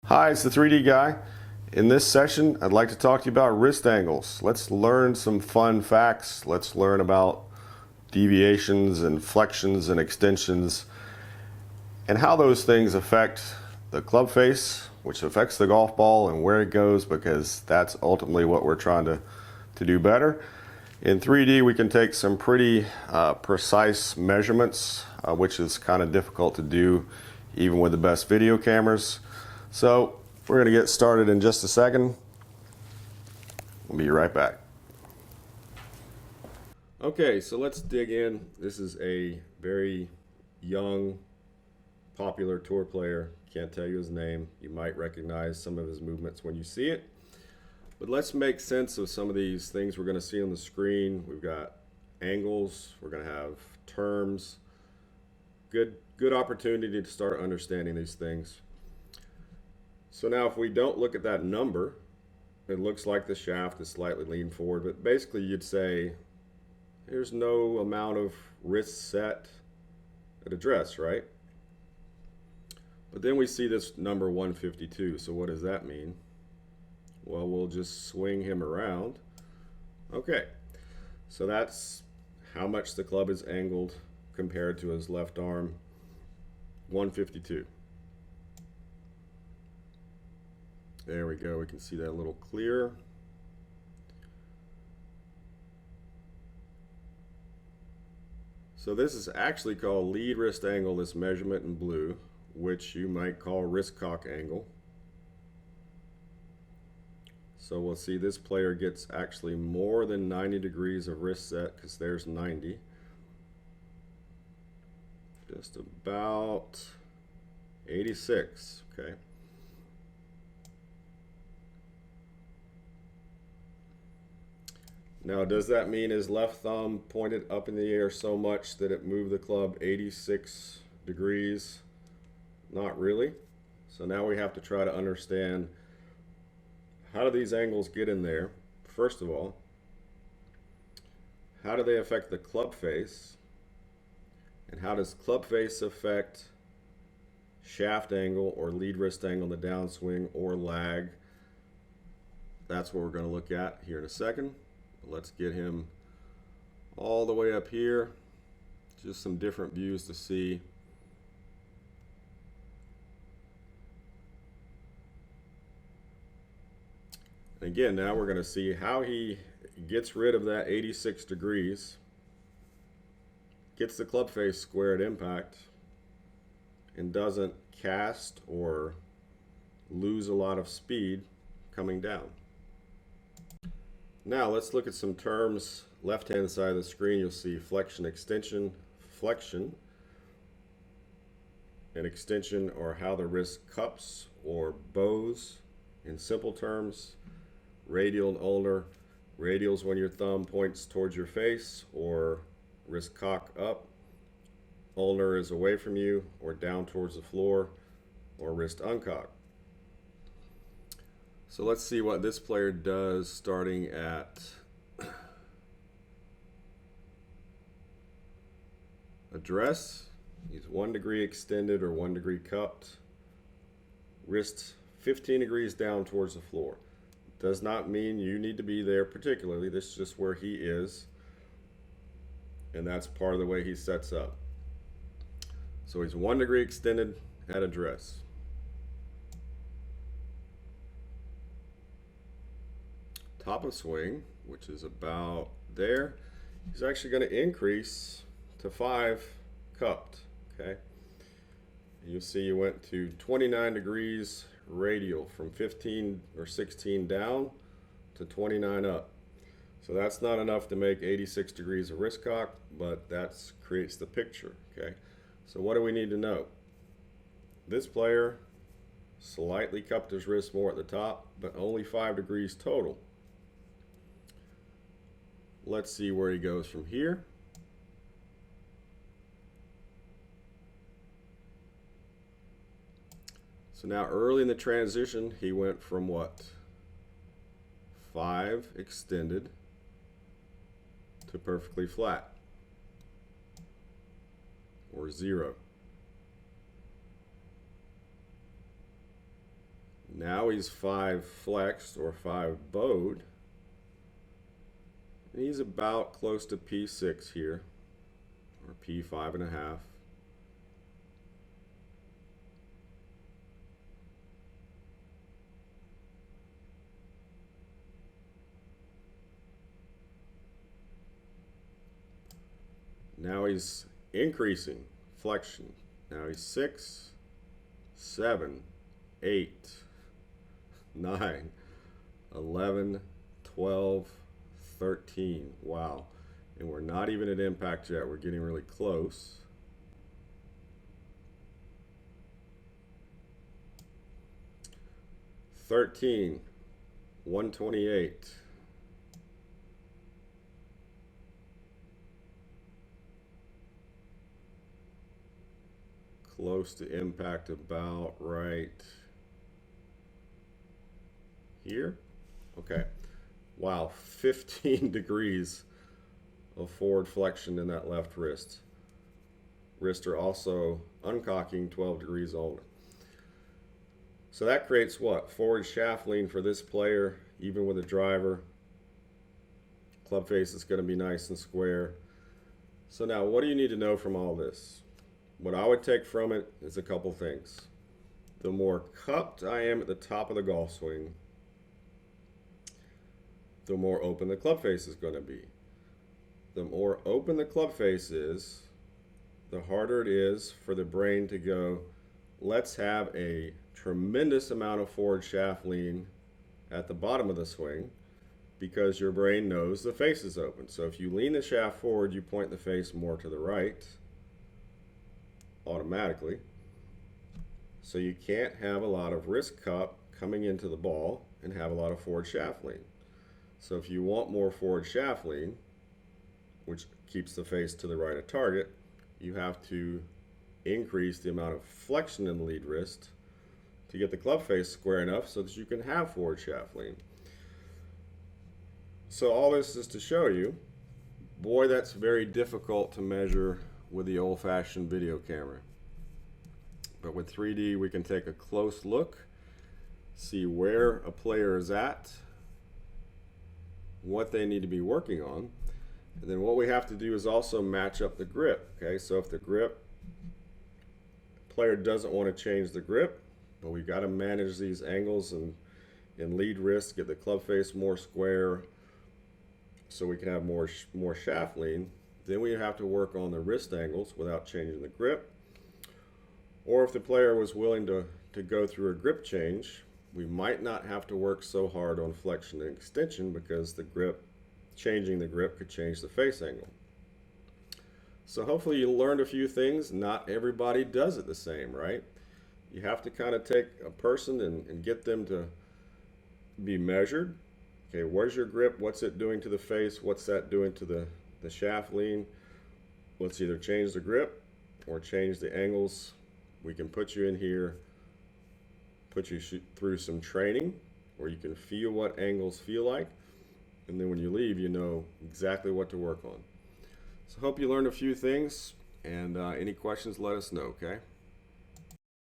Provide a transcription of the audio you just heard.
Hi, it's the 3D guy. In this session, I'd like to talk to you about wrist angles. Let's learn some fun facts. Let's learn about deviations and flexions and extensions and how those things affect the club face, which affects the golf ball and where it goes, because that's ultimately what we're trying to do better. In 3D, we can take some pretty precise measurements, which is kind of difficult to do even with the best video cameras. So we're going to get started in just a second. We'll be right back. Okay, so let's dig in. This is a very young, popular tour player. Can't tell you his name. You might recognize some of his movements when you see it. But let's make sense of some of these things we're going to see on the screen. We've got angles. We're going to have terms. Good opportunity to start understanding these things. So now if we don't look at that number, it looks like the shaft is slightly leaned forward, but basically you'd say there's no amount of wrist set at address, right? But then we see this number 152. So what does that mean? Well, we'll just swing him around. Okay, so that's how much the club is angled compared to his left arm, 152. There we go, we can see that a little clearer. So this is actually called lead wrist angle, this measurement in blue, which you might call wrist cock angle. So we'll see this player gets actually more than 90 degrees of wrist set, because there's 90. Just about 86, okay. Now, does that mean his left thumb pointed up in the air so much that it moved the club 86 degrees? Not really. So now we have to try to understand, how do these angles get in there? First of all, how do they affect the club face? And how does club face affect shaft angle or lead wrist angle in the downswing or lag? That's what we're going to look at here in a second. Let's get him all the way up here. Just some different views to see. Again, now we're going to see how he gets rid of that 86 degrees, gets the club face square at impact, and doesn't cast or lose a lot of speed coming down. Now let's look at some terms. Left-hand side of the screen, you'll see flexion, extension. Flexion and extension are how the wrist cups or bows in simple terms. Radial and ulnar. Radial is when your thumb points towards your face or wrist cock up. Ulnar is away from you or down towards the floor, or wrist uncock. So let's see what this player does starting at address. He's 1 degree extended or 1 degree cupped. Wrist 15 degrees down towards the floor. Does not mean you need to be there particularly. This is just where he is. And that's part of the way he sets up. So he's 1 degree extended at address. Top of swing, which is about there, he's actually going to increase to 5 cupped. Okay, you'll see you went to 29 degrees radial from 15 or 16 down to 29 up. So that's not enough to make 86 degrees of wrist cock, but that creates the picture. Okay, so what do we need to know? This player slightly cupped his wrist more at the top, but only 5 degrees total. Let's see where he goes from here. So now early in the transition, he went from what? 5 extended to perfectly flat, or 0. Now he's 5 flexed or 5 bowed. And he's about close to P6 here, or P5.5. Now he's increasing flexion. Now he's 6, 7, 8, 9, 11, 12, 13. Wow. And we're not even at impact yet. We're getting really close. $13, 128. Close to impact about right here. Okay. Wow, 15 degrees of forward flexion in that left wrist. Wrister also uncocking 12 degrees older. So that creates what? Forward shaft lean for this player, even with a driver. Club face is going to be nice and square. So now, what do you need to know from all this? What I would take from it is a couple things. The more cupped I am at the top of the golf swing, the more open the club face is going to be. The more open the club face is, the harder it is for the brain to go, let's have a tremendous amount of forward shaft lean at the bottom of the swing, because your brain knows the face is open. So if you lean the shaft forward, you point the face more to the right automatically. So you can't have a lot of wrist cup coming into the ball and have a lot of forward shaft lean. So if you want more forward shaft lean, which keeps the face to the right of target, you have to increase the amount of flexion in the lead wrist to get the club face square enough so that you can have forward shaft lean. So all this is to show you, boy, that's very difficult to measure with the old-fashioned video camera. But with 3D, we can take a close look, see where a player is at, what they need to be working on, and then what we have to do is also match up the grip. Okay, so if the player doesn't want to change the grip, but we've got to manage these angles and lead wrist, get the club face more square so we can have more shaft lean. Then we have to work on the wrist angles without changing the grip. Or if the player was willing to go through a grip change, we might not have to work so hard on flexion and extension, because changing the grip could change the face angle. So hopefully you learned a few things. Not everybody does it the same, right? You have to kind of take a person and get them to be measured. Okay, where's your grip? What's it doing to the face? What's that doing to the shaft lean? Let's either change the grip or change the angles. We can put you in here, put you through some training where you can feel what angles feel like, and then when you leave, you know exactly what to work on. So hope you learned a few things, and any questions, let us know, okay?